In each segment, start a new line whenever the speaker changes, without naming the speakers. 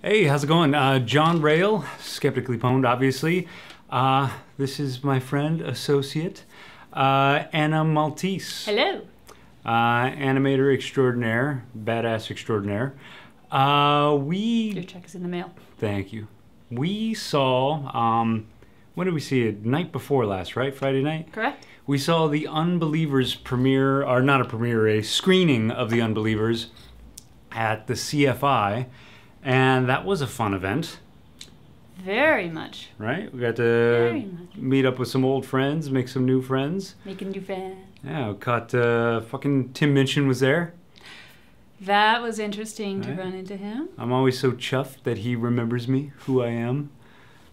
Hey, how's it going? John Rael, skeptically pwned, obviously. This is my friend, associate, Anna Maltese.
Hello.
Animator extraordinaire, badass extraordinaire.
Your check is in the mail.
Thank you. We saw, when did we see it? Night before last, right? Friday night?
Correct.
We saw the Unbelievers premiere, or not a premiere, a screening of the Unbelievers at the CFI. And that was a fun event.
Very much.
Right? We got to meet up with some old friends, make some new friends.
Making new friends.
Yeah, we caught fucking Tim Minchin was there.
That was interesting to run into him.
I'm always so chuffed that he remembers me, who I am.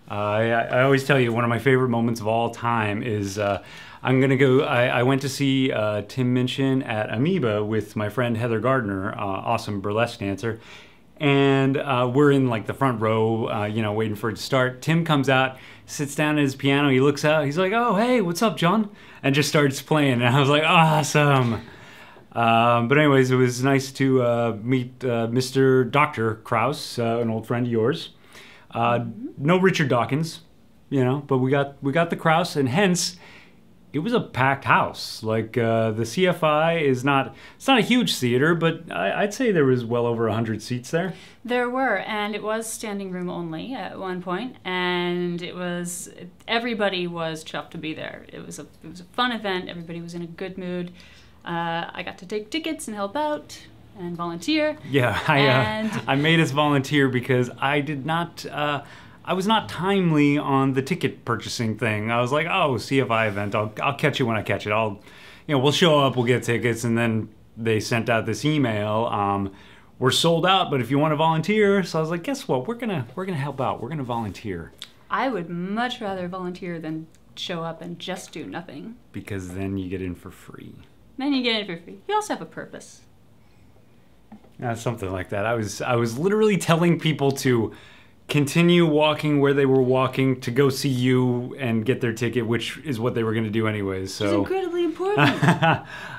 I always tell you, one of my favorite moments of all time is I'm going to go, I went to see Tim Minchin at Amoeba with my friend Heather Gardner, awesome burlesque dancer. And we're in like the front row, waiting for it to start. Tim comes out, sits down at his piano. He looks out. He's like, "Oh, hey, what's up, John?" And just starts playing. And I was like, "Awesome!" But anyways, it was nice to meet Mr. Dr. Krauss, an old friend of yours. No Richard Dawkins, but we got the Krauss, and hence it was a packed house. Like the CFI is it's not a huge theater, but I'd say there was well over 100 seats there.
There were, and it was standing room only at one point, and everybody was chuffed to be there. It was a fun event. Everybody was in a good mood. I got to take tickets and help out and volunteer.
Yeah, I made us volunteer because I did not. I was not timely on the ticket purchasing thing. I was like, "Oh, CFI event. I'll catch you when I catch it. We'll show up. We'll get tickets." And then they sent out this email. We're sold out, but if you want to volunteer, so I was like, "Guess what? We're gonna help out. We're gonna volunteer."
I would much rather volunteer than show up and just do nothing.
Because then you get in for free.
Then you get in for free. You also have a purpose.
Something like that. I was literally telling people to continue walking where they were walking to go see you and get their ticket, which is what they were going to do anyways. So
it's incredibly important.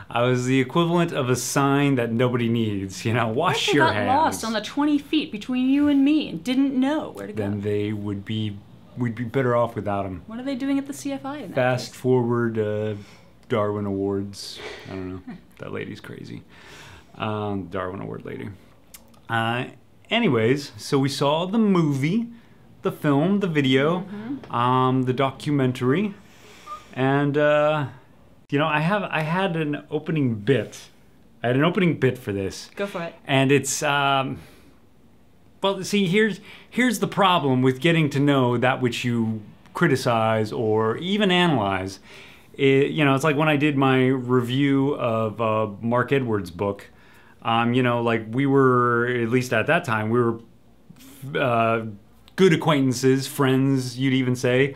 I was the equivalent of a sign that nobody needs. Wash your hands.
I got lost on the 20 feet between you and me and didn't know where to go.
Then we'd be better off without them.
What are they doing at the CFI in that
Fast
case?
forward Darwin Awards. I don't know. That lady's crazy. Darwin Award lady. Anyways, so we saw the movie, the film, the video, the documentary, and I had an opening bit. I had an opening bit for this.
Go for it.
And it's well, see, here's the problem with getting to know that which you criticize or even analyze. It's like when I did my review of Mark Edwards' book. We were, at least at that time, we were good acquaintances, friends, you'd even say.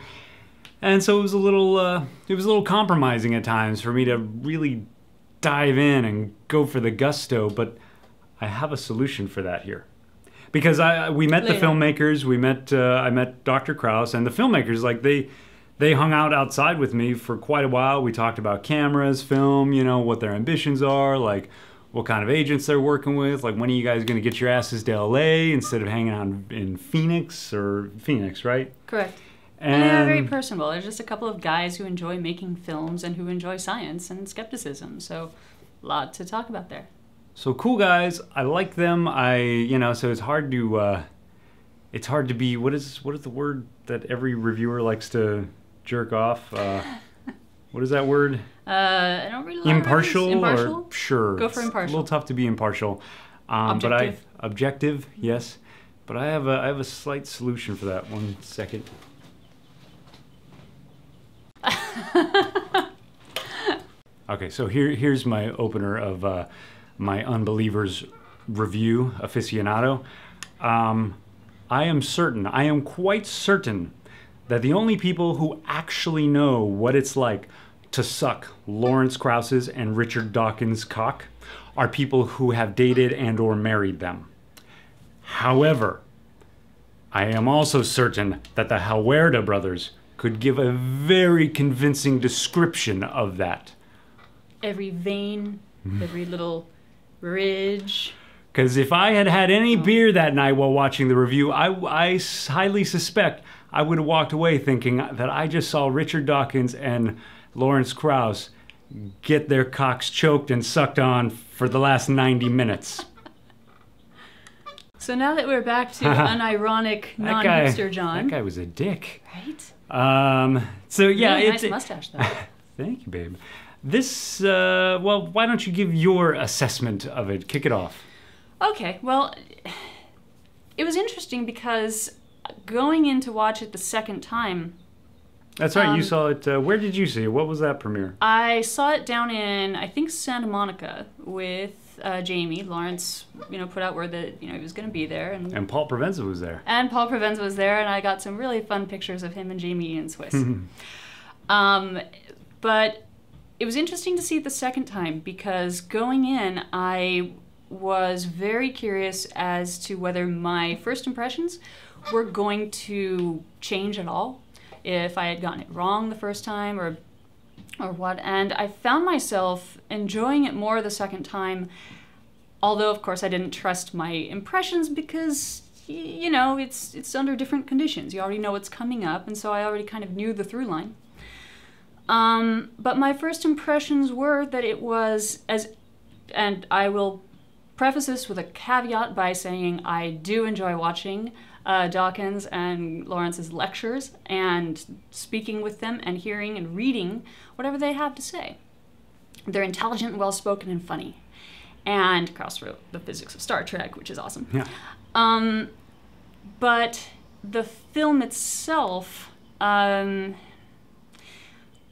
And so it was a little compromising at times for me to really dive in and go for the gusto, but I have a solution for that here. Because we met the filmmakers, I met Dr. Krauss, and the filmmakers, like, they hung out outside with me for quite a while. We talked about cameras, film, what their ambitions are, like, what kind of agents they're working with, like when are you guys going to get your asses to LA instead of hanging out in Phoenix, right?
Correct. And they're very personable. They're just a couple of guys who enjoy making films and who enjoy science and skepticism. So a lot to talk about there.
So cool guys. I like them. So it's hard to be, what is the word that every reviewer likes to jerk off? What is that word?
I don't really like
impartial.
Impartial?
Or sure.
Go for impartial.
It's a little tough to be impartial.
Objective.
But objective, yes. But I have a slight solution for that. 1 second. Okay, so here's my opener of my Unbelievers review aficionado. I am quite certain that the only people who actually know what it's like to suck Lawrence Krauss's and Richard Dawkins' cock are people who have dated and or married them. However, I am also certain that the Holwerda brothers could give a very convincing description of that.
Every vein, every little ridge.
Because if I had had any beer that night while watching the review, I highly suspect I would have walked away thinking that I just saw Richard Dawkins and Lawrence Krauss get their cocks choked and sucked on for the last 90 minutes.
So now that we're back to unironic, non-hipster John.
That guy was a dick.
Right?
So yeah,
really nice mustache though.
Thank you, babe. This, well, why don't you give your assessment of it? Kick it off.
Okay, well, it was interesting because going in to watch it the second time.
That's right, you saw it. Where did you see it? What was that premiere?
I saw it down in, I think, Santa Monica with Jamy. Lawrence, put out word that, he was going to be there. And
Paul Provenza was there.
And Paul Provenza was there, and I got some really fun pictures of him and Jamy in Swiss. But it was interesting to see it the second time because going in, I was very curious as to whether my first impressions were going to change at all, if I had gotten it wrong the first time or what. And I found myself enjoying it more the second time, although of course I didn't trust my impressions because it's under different conditions. You already know what's coming up, and so I already kind of knew the through line. But my first impressions were that it was, and I will preface this with a caveat by saying I do enjoy watching Dawkins and Lawrence's lectures and speaking with them and hearing and reading whatever they have to say. They're intelligent, well-spoken, and funny. And Krauss wrote The Physics of Star Trek, which is awesome. Yeah. But the film itself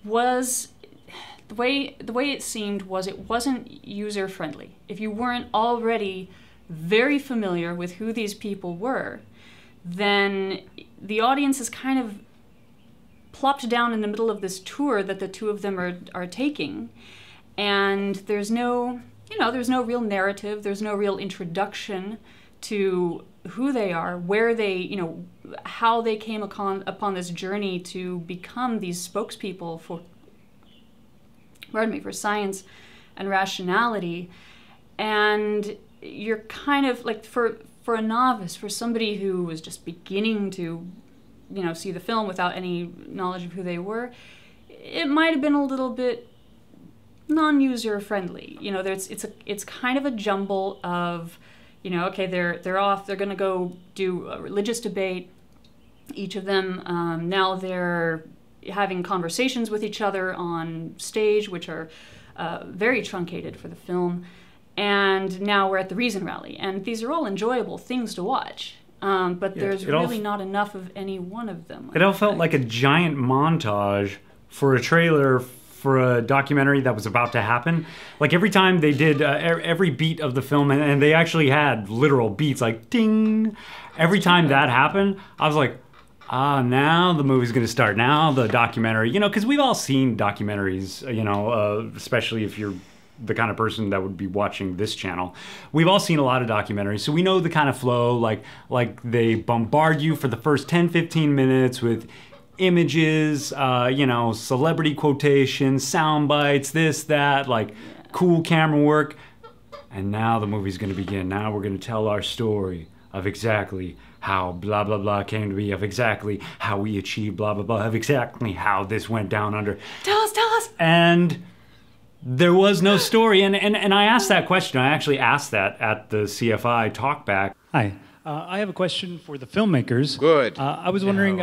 was... The way it seemed was it wasn't user-friendly. If you weren't already very familiar with who these people were, then the audience is kind of plopped down in the middle of this tour that the two of them are taking, and there's no real narrative, there's no real introduction to who they are, where they, how they came upon this journey to become these spokespeople for science and rationality. And you're kind of like, for a novice, for somebody who was just beginning to, see the film without any knowledge of who they were, it might have been a little bit non-user friendly. It's kind of a jumble of, okay, they're off, they're gonna go do a religious debate. Each of them, now they're having conversations with each other on stage, which are very truncated for the film. And now we're at the Reason Rally. And these are all enjoyable things to watch. But there's really not enough of any one of them.
It all felt like a giant montage for a trailer for a documentary that was about to happen. Like every time they did every beat of the film, and they actually had literal beats, like ding. Every time that happened, I was like, now the movie's going to start. Now the documentary, because we've all seen documentaries, especially if you're the kind of person that would be watching this channel. We've all seen a lot of documentaries, so we know the kind of flow, like they bombard you for the first 10, 15 minutes with images, celebrity quotations, sound bites, this, that, cool camera work. And now the movie's going to begin. Now we're going to tell our story of exactly how blah, blah, blah came to be, of exactly how we achieved blah, blah, blah, of exactly how this went down under.
Tell us!
And there was no story. And I asked that question. I actually asked that at the CFI talkback. Hi. I have a question for the filmmakers.
Good.
I was wondering,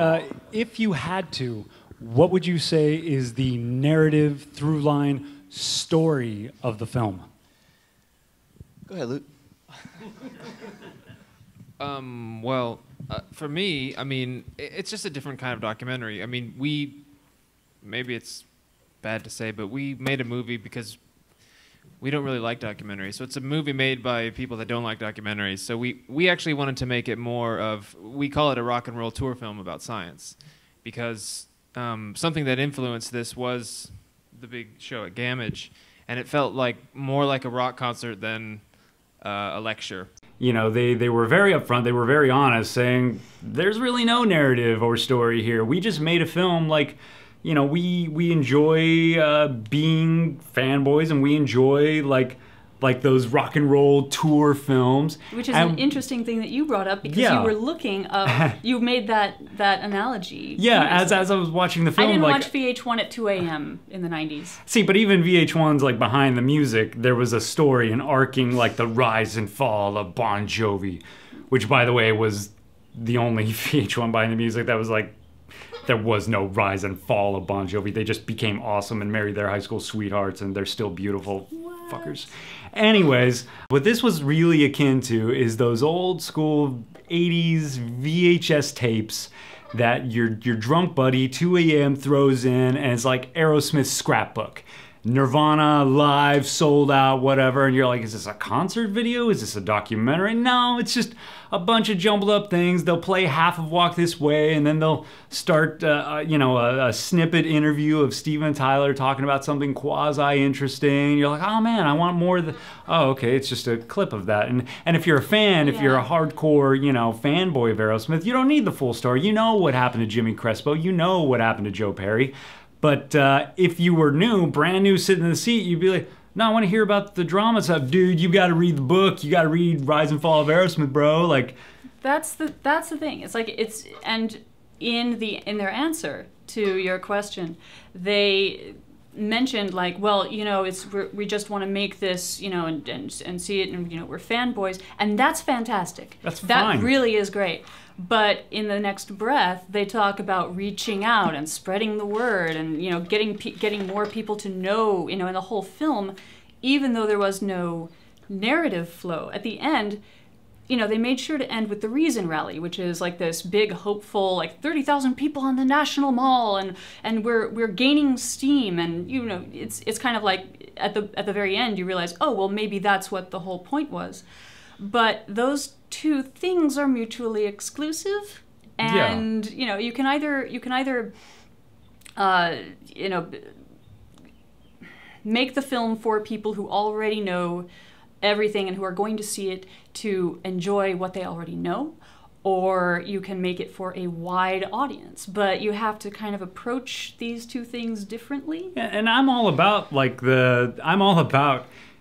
if you had to, what would you say is the narrative, through-line story of the film?
Go ahead, Luke.
Well, for me, it's just a different kind of documentary. Maybe it's bad to say, but we made a movie because we don't really like documentaries. So it's a movie made by people that don't like documentaries. So we actually wanted to make it more of, we call it a rock and roll tour film about science, because something that influenced this was the big show at Gamage, and it felt more like a rock concert than a lecture.
They were very upfront, they were very honest, saying there's really no narrative or story here. We just made a film we enjoy being fanboys, and we enjoy like those rock and roll tour films.
Which is an interesting thing that you brought up, because you were looking up, you made that analogy.
Yeah, as I was watching the film.
I didn't
like,
watch VH1 at 2 a.m. in the 90s.
See, but even VH1's like behind the music, there was a story, an arcing like the rise and fall of Bon Jovi, which, by the way, was the only VH1 behind the music that was like, there was no rise and fall of Bon Jovi. They just became awesome and married their high school sweethearts, and they're still beautiful fuckers. Anyways, what this was really akin to is those old school 80s VHS tapes that your drunk buddy 2 a.m. throws in, and it's like Aerosmith Scrapbook. Nirvana, live, sold out, whatever, and you're like, is this a concert video? Is this a documentary? No, it's just a bunch of jumbled up things. They'll play half of Walk This Way, and then they'll start, a snippet interview of Steven Tyler talking about something quasi-interesting. You're like, oh man, I want more of the... Oh, okay, it's just a clip of that. And if you're a fan, if you're a hardcore, fanboy of Aerosmith, you don't need the full story. You know what happened to Jimmy Crespo. You know what happened to Joe Perry. But if you were brand new, sitting in the seat, you'd be like, no, I want to hear about the drama stuff. Dude, you got to read the book. You got to read Rise and Fall of Aerosmith, bro. Like,
that's the thing. It's like, and in their answer to your question, they mentioned like, well, we just want to make this, and see it, and we're fanboys, and that's fantastic.
That's fine.
That really is great. But in the next breath, they talk about reaching out and spreading the word, and getting more people to know, in the whole film, even though there was no narrative flow. At the end, they made sure to end with the Reason Rally, which is like this big, hopeful, like 30,000 people on the National Mall, and we're gaining steam, and it's kind of like at the very end you realize, oh well, maybe that's what the whole point was. But those two things are mutually exclusive, and you can either make the film for people who already know everything and who are going to see it to enjoy what they already know, or you can make it for a wide audience. But you have to kind of approach these two things differently.
And I'm all about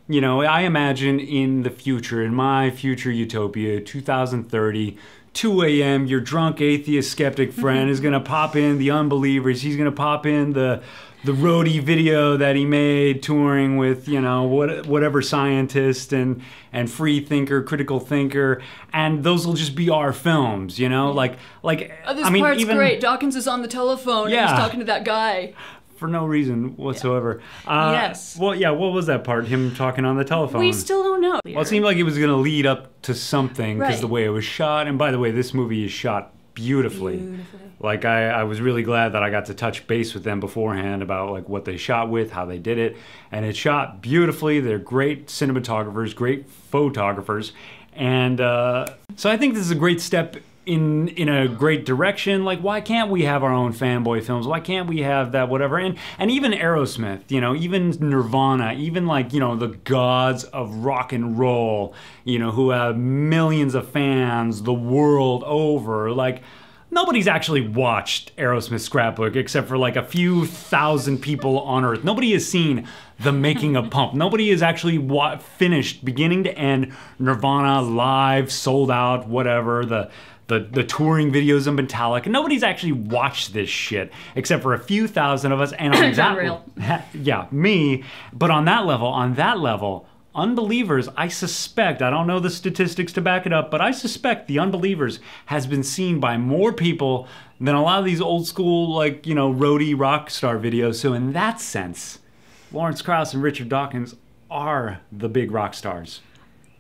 I imagine in the future, in my future utopia, 2030, 2 a.m., your drunk atheist skeptic friend is going to pop in the Unbelievers. He's going to pop in the roadie video that he made touring with, whatever scientist and free thinker, critical thinker, and those will just be our films, this
part's great. Dawkins is on the telephone and he's talking to that guy.
For no reason whatsoever.
Yes.
Well, yeah, what was that part? Him talking on the telephone?
We still don't know.
Well, it seemed like it was going to lead up to something, because the way it was shot. And by the way, this movie is shot beautifully. Like, I was really glad that I got to touch base with them beforehand about like what they shot with, how they did it. And it's shot beautifully. They're great cinematographers, great photographers. And so I think this is a great step in a great direction. Like, why can't we have our own fanboy films? Why can't we have that whatever? And even Aerosmith, even Nirvana, even like, the gods of rock and roll, who have millions of fans the world over. Like, nobody's actually watched Aerosmith Scrapbook except for like a few thousand people on Earth. Nobody has seen the making of Pump. Nobody has actually finished beginning to end Nirvana live, sold out, whatever, the touring videos of Metallica. Nobody's actually watched this shit except for a few thousand of us. And on that,
Rael.
Yeah, me. But on that level, Unbelievers, I suspect, I don't know the statistics to back it up, but I suspect the Unbelievers has been seen by more people than a lot of these old school, roadie rock star videos. So in that sense, Lawrence Krauss and Richard Dawkins are the big rock stars.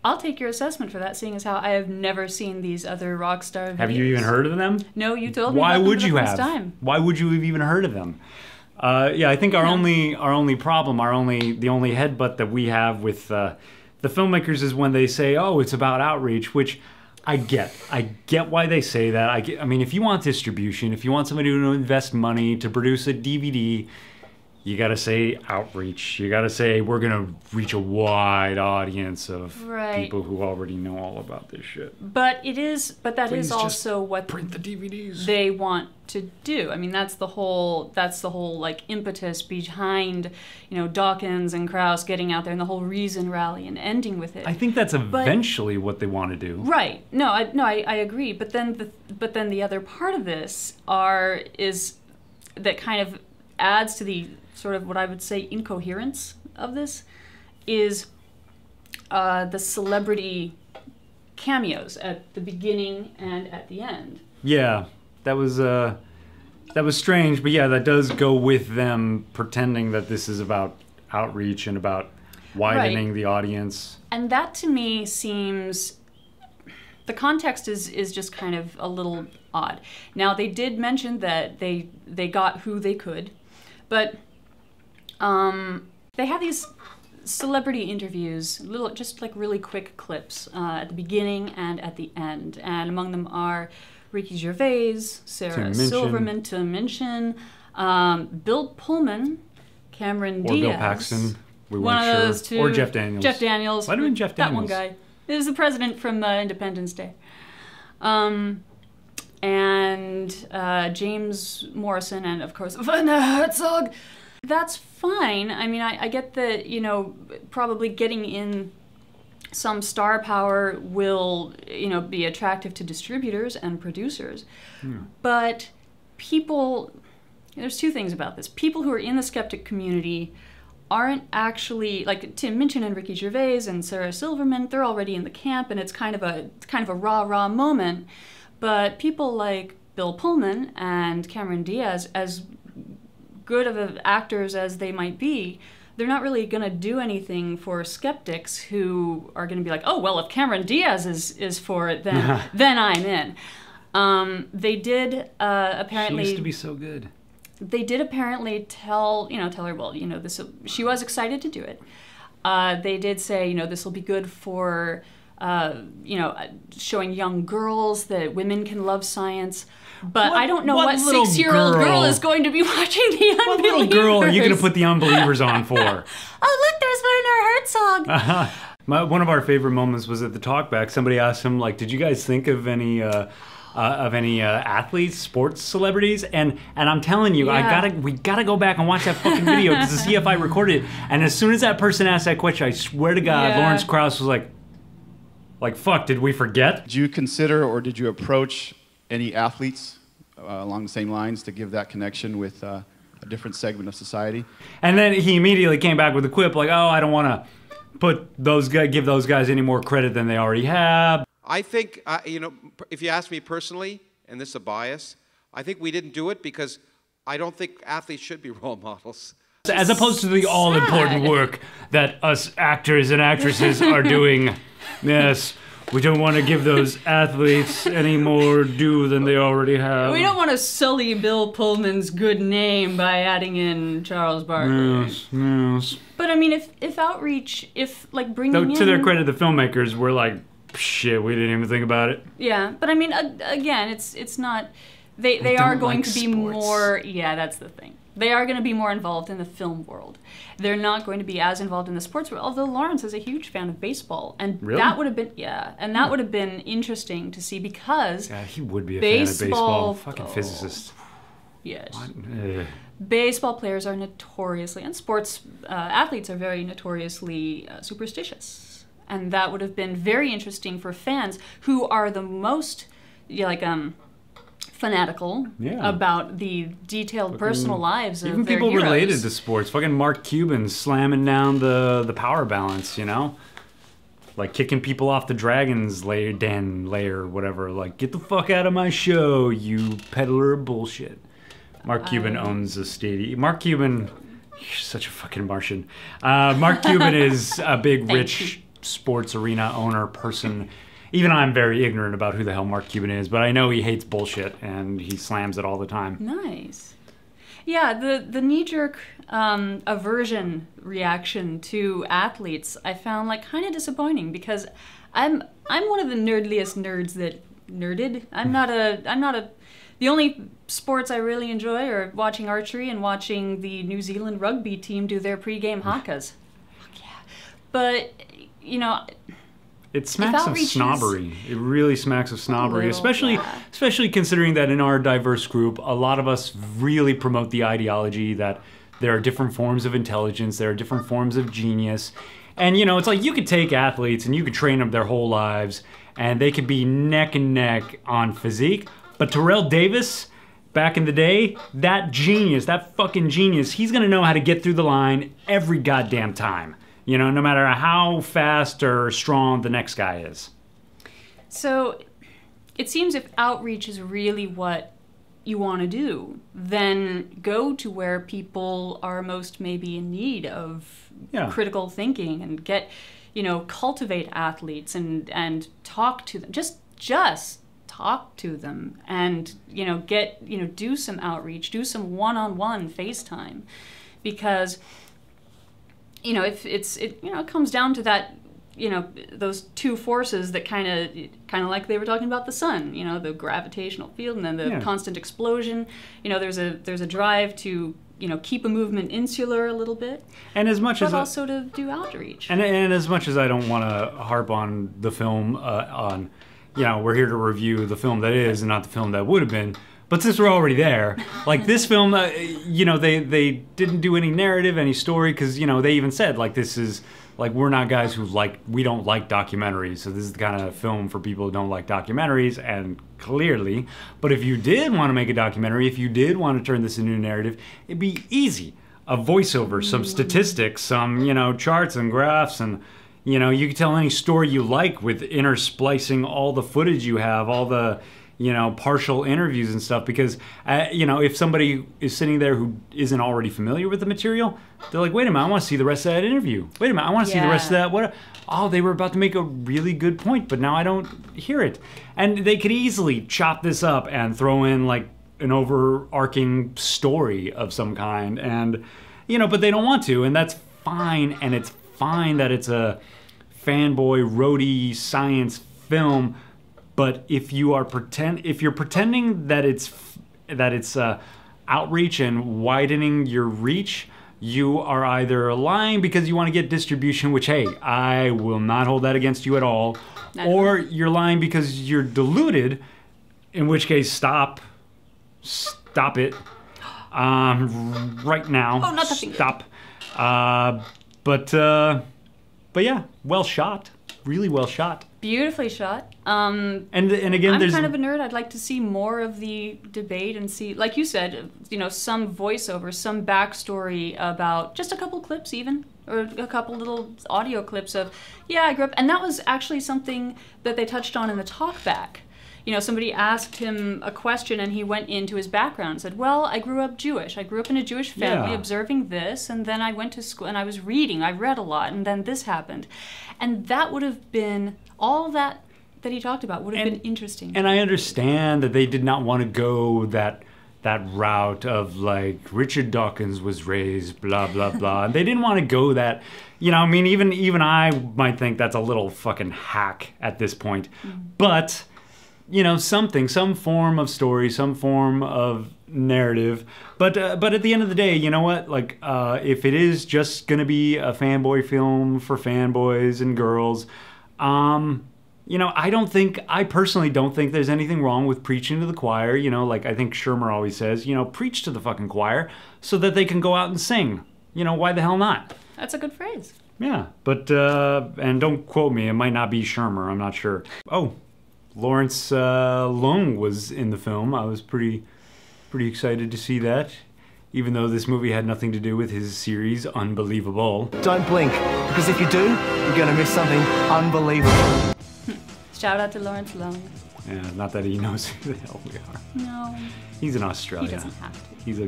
I'll take your assessment for that, seeing as how I have never seen these other rock star videos.
Have you even heard of them?
No, you told me
Why
about
would
them
you
the
have?
first time.
Why would you have even heard of them? I think our only problem, the only headbutt that we have with the filmmakers is when they say, "Oh, it's about outreach," which I get why they say that. I mean, if you want distribution, if you want somebody to invest money to produce a DVD, you got to say outreach. You got to say we're going to reach a wide audience of people who already know all about this shit.
But that is
Please
also what
print the DVDs.
they want to do. I mean, that's the whole like impetus behind, Dawkins and Krauss getting out there and the whole reason rally and ending with it.
I think that's eventually what they want to do.
Right. No, I agree. But then the other part of this is that kind of adds to the sort of what I would say incoherence of this is the celebrity cameos at the beginning and at the end.
Yeah, that was strange, but yeah, that does go with them pretending that this is about outreach and about widening the audience.
And that to me seems, the context is just kind of a little odd. Now they did mention that they got who they could, but they have these celebrity interviews, just like really quick clips at the beginning and at the end. And among them are Ricky Gervais, Sarah Silverman, Tim Minchin, Bill Pullman, Cameron Diaz.
Or Bill Paxton. We weren't
one of
sure.
those two.
Or Jeff Daniels.
Jeff Daniels.
Might have been Jeff Daniels.
That one guy. It was the president from Independence Day. And James Morrison and, of course, Werner Herzog. That's fine. I mean, I get that, probably getting in some star power will, be attractive to distributors and producers. But there's two things about this. People who are in the skeptic community aren't actually, like Tim Minchin and Ricky Gervais and Sarah Silverman, they're already in the camp, and it's kind of a rah-rah moment. But people like Bill Pullman and Cameron Diaz, as good of actors as they might be, they're not really going to do anything for skeptics who are going to be like, oh, well, if Cameron Diaz is for it, then I'm in. They did apparently...
She used to be so good.
They did apparently tell her, well, she was excited to do it. They did say, this will be good for, showing young girls that women can love science. But I don't know what 6-year-old girl is going to be watching the Unbelievers.
What little girl are you going to put the Unbelievers on for?
Oh, look, there's Werner Herzog.
One of our favorite moments was at the talkback. Somebody asked him, like, did you guys think of any athletes, sports celebrities? And I'm telling you, we gotta go back and watch that fucking video because to see if I recorded it. And as soon as that person asked that question, I swear to God, Lawrence Krauss was like, fuck, did we forget?
Did you consider or did you approach any athletes along the same lines to give that connection with a different segment of society?
And then he immediately came back with a quip like, oh, I don't want to give those guys any more credit than they already have.
I think, if you ask me personally, and this is a bias, I think we didn't do it because I don't think athletes should be role models.
As opposed to the all-important work that us actors and actresses are doing. Yes, we don't want to give those athletes any more due than they already have.
We don't want to sully Bill Pullman's good name by adding in Charles Barkley.
Yes.
But I mean, if outreach, bringing in...
To their credit, the filmmakers were like, shit, we didn't even think about it.
Yeah, but I mean, again, it's not... They are going to be more... Yeah, that's the thing. They are going to be more involved in the film world. They're not going to be as involved in the sports world, although Lawrence is a huge fan of baseball. And that would have been... Yeah, and that would have been interesting to see because...
Yeah, he would be a fan of baseball. Fucking physicist.
Yes. Baseball players are notoriously... And sports athletes are very notoriously superstitious. And that would have been very interesting for fans who are the most, fanatical about the detailed personal lives of
even
their
people
heroes.
Related to sports. Fucking Mark Cuban slamming down the power balance, like kicking people off the Dragon's lair, whatever. Like, get the fuck out of my show, you peddler of bullshit. Mark Cuban owns the stadium. Mark Cuban, you're such a fucking Martian. Mark Cuban is a big, rich sports arena owner person. Even I'm very ignorant about who the hell Mark Cuban is, but I know he hates bullshit and he slams it all the time. Nice.
Yeah, the knee-jerk aversion reaction to athletes I found kind of disappointing because I'm one of the nerdliest nerds that nerded. I'm not a The only sports I really enjoy are watching archery and watching the New Zealand rugby team do their pre-game haka. Fuck yeah. But, you know,
it smacks of
outreach
snobbery. It really smacks of snobbery,
little,
especially
yeah.
especially considering that in our diverse group, a lot of us really promote the ideology that there are different forms of intelligence, there are different forms of genius. And, you know, it's like you could take athletes and you could train them their whole lives, and they could be neck and neck on physique. But Terrell Davis, back in the day, that genius, that fucking genius, he's going to know how to get through the line every goddamn time. You know, no matter how fast or strong the next guy is.
So it seems if outreach is really what you want to do, then go to where people are most maybe in need of critical thinking and get, you know, cultivate athletes and talk to them. Just talk to them and, you know, do some outreach, do some one-on-one FaceTime, because, you know, if it comes down to that, you know, those two forces that kind of like they were talking about the sun, you know, the gravitational field and then the constant explosion. You know, there's a drive to, you know, keep a movement insular a little bit,
and as much
but
as
also to do outreach.
And as much as I don't want to harp on the film, you know, we're here to review the film that is and not the film that would have been. But since we're already there, like this film, you know, they didn't do any narrative, any story, because, you know, they even said, like, this is, like, we're not guys who we don't like documentaries, so this is the kind of film for people who don't like documentaries, and clearly. But if you did want to make a documentary, if you did want to turn this into a narrative, it'd be easy. A voiceover, some statistics, some, you know, charts and graphs, and, you know, you could tell any story you like with intersplicing all the footage you have, all the, you know, partial interviews and stuff, because, you know, if somebody is sitting there who isn't already familiar with the material, they're like, wait a minute, I want to see the rest of that interview. Wait a minute, I want to see the rest of that. What? Oh, they were about to make a really good point, but now I don't hear it. And they could easily chop this up and throw in, like, an overarching story of some kind, and, you know, but they don't want to, and that's fine, and it's fine that it's a fanboy, roadie science film. But if you're pretending that it's outreach and widening your reach, you are either lying because you want to get distribution, which, hey, I will not hold that against you at all, or you're lying because you're deluded, in which case stop it right now.
Oh, not the finger.
Stop. But yeah, well shot. Really well shot.
Beautifully shot.
And again,
I'm kind of a nerd. I'd like to see more of the debate and see, like you said, you know, some voiceover, some backstory about just a couple clips even, or a couple little audio clips of, yeah, I grew up. And that was actually something that they touched on in the talkback. You know, somebody asked him a question and he went into his background and said, well, I grew up Jewish. I grew up in a Jewish family observing this, and then I went to school and I was reading. I read a lot, and then this happened. And that would have been, all that he talked about would have been interesting.
And I understand that they did not want to go that route of, like, Richard Dawkins was raised, blah, blah, blah. And they didn't want to go that, you know, I mean, even I might think that's a little fucking hack at this point. Mm-hmm. But, you know, some form of story, some form of narrative. But at the end of the day, you know what? Like, if it is just going to be a fanboy film for fanboys and girls, you know, I personally don't think there's anything wrong with preaching to the choir. You know, like I think Shermer always says, you know, preach to the fucking choir so that they can go out and sing. You know, why the hell not?
That's a good phrase.
Yeah, but, and don't quote me, it might not be Shermer, I'm not sure. Oh, Lawrence Long was in the film. I was pretty excited to see that, even though this movie had nothing to do with his series Unbelievable.
Don't blink, because if you do, you're going to miss something unbelievable.
Shout out to Lawrence Long.
Yeah, not that he knows who the hell we are.
No.
He's in Australia.
He doesn't have to.
He's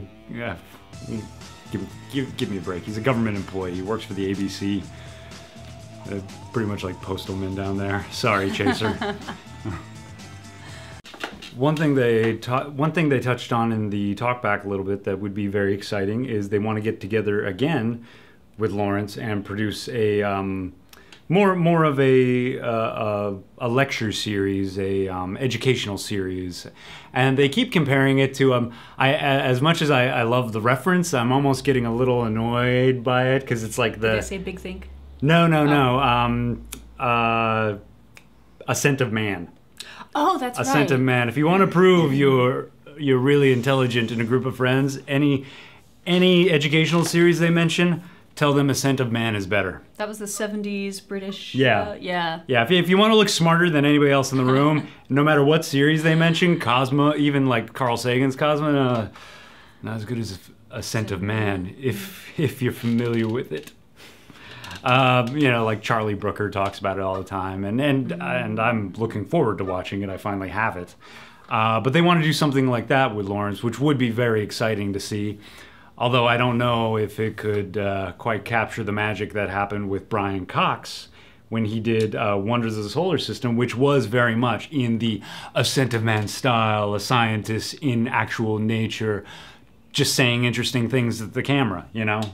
give me a break. He's a government employee. He works for the ABC. Pretty much like postalmen down there. Sorry, Chaser. One thing they touched on in the talkback a little bit that would be very exciting is they want to get together again with Lawrence and produce a more of a lecture series, a educational series, and they keep comparing it to as much as I love the reference, I'm almost getting a little annoyed by it because it's like
Did I say Big Think?
No. Ascent of Man.
Oh, that's right.
Ascent of Man. If you want to prove you're really intelligent in a group of friends, any educational series they mention, tell them Ascent of Man is better.
That was the 70s British.
Yeah.
Yeah.
If you want to look smarter than anybody else in the room, no matter what series they mention, Cosmo, even like Carl Sagan's Cosmo, not as good as Ascent of Man, if you're familiar with it. Like Charlie Brooker talks about it all the time, and I'm looking forward to watching it. I finally have it. But they want to do something like that with Lawrence, which would be very exciting to see. Although I don't know if it could quite capture the magic that happened with Brian Cox when he did Wonders of the Solar System, which was very much in the Ascent of Man style, a scientist in actual nature, just saying interesting things at the camera,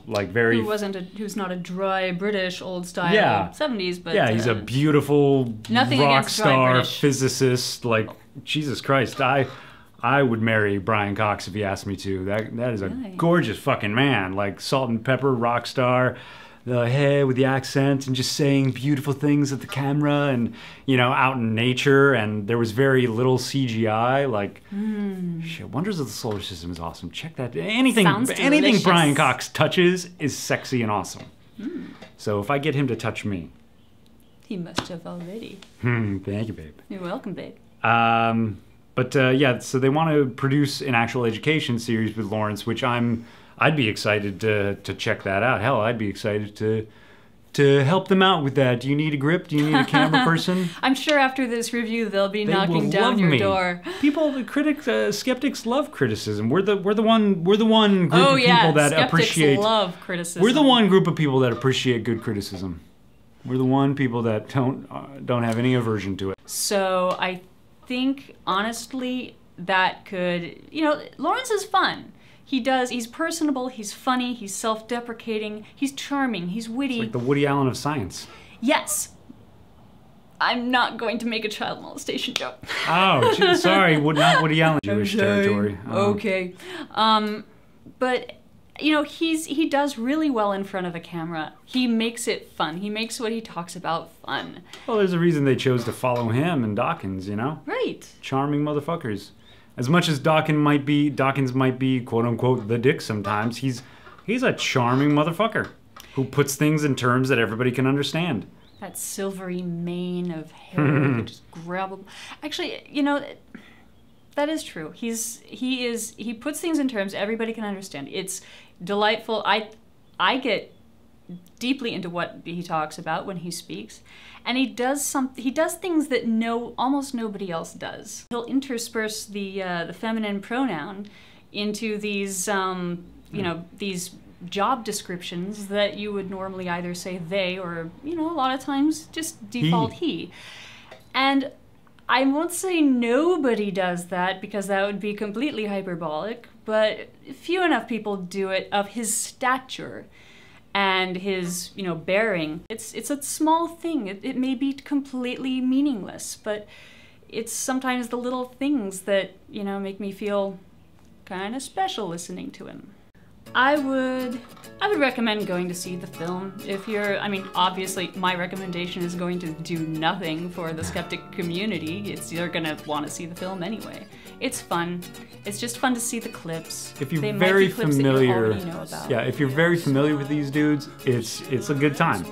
like very...
Who's not a dry British old style 70s, but...
Yeah, he's a beautiful rock star physicist, like, Jesus Christ, I would marry Brian Cox if he asked me to. That is a gorgeous fucking man. Like salt and pepper, rock star, the head with the accent and just saying beautiful things at the camera and, out in nature. And there was very little CGI. Like, shit, Wonders of the Solar System is awesome. Check that. Anything Brian Cox touches is sexy and awesome. So if I get him to touch me.
He must have already.
Thank you, babe.
You're welcome, babe.
So they want to produce an actual education series with Lawrence, which I'd be excited to check that out. Hell, I'd be excited to help them out with that. Do you need a grip? Do you need a camera person?
I'm sure after this review they'll be knocking down your door.
The critics, skeptics love criticism. We're the one group of people that appreciate.
Love criticism.
We're the one group of people that appreciate good criticism. We're the one people that don't have any aversion to it.
So I think honestly that could, Lawrence is fun. He's personable, he's funny, he's self-deprecating, he's charming, he's witty.
It's like the Woody Allen of science.
Yes. I'm not going to make a child molestation joke.
Oh, sorry, not Woody Allen. Jewish territory.
Okay. But he does really well in front of a camera. He makes it fun. He makes what he talks about fun.
Well, there's a reason they chose to follow him and Dawkins,
Right.
Charming motherfuckers. As much as Dawkins might be, quote unquote, the dick sometimes, he's a charming motherfucker who puts things in terms that everybody can understand.
That silvery mane of hair could just grab. Actually, that is true. He puts things in terms everybody can understand. It's delightful. I get deeply into what he talks about when he speaks, and he does things that almost nobody else does. He'll intersperse the feminine pronoun into these these job descriptions that you would normally either say they or a lot of times just default he. And I won't say nobody does that because that would be completely hyperbolic, but few enough people do it of his stature and his, bearing. It's a small thing. It may be completely meaningless, but it's sometimes the little things that, make me feel kind of special listening to him. I would recommend going to see the film. Obviously my recommendation is going to do nothing for the skeptic community. You're gonna want to see the film anyway. It's fun. It's just fun to see the clips.
If you're very familiar, if you're very familiar with these dudes, it's a good time.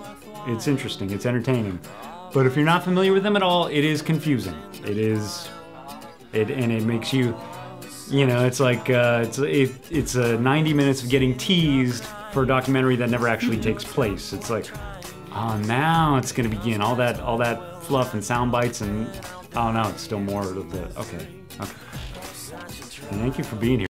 It's interesting. It's entertaining. But if you're not familiar with them at all, it is confusing. It makes you. It's like it's 90 minutes of getting teased for a documentary that never actually takes place. It's like, oh, now it's gonna begin all that fluff and sound bites, and oh no, it's still more of the okay. Thank you for being here.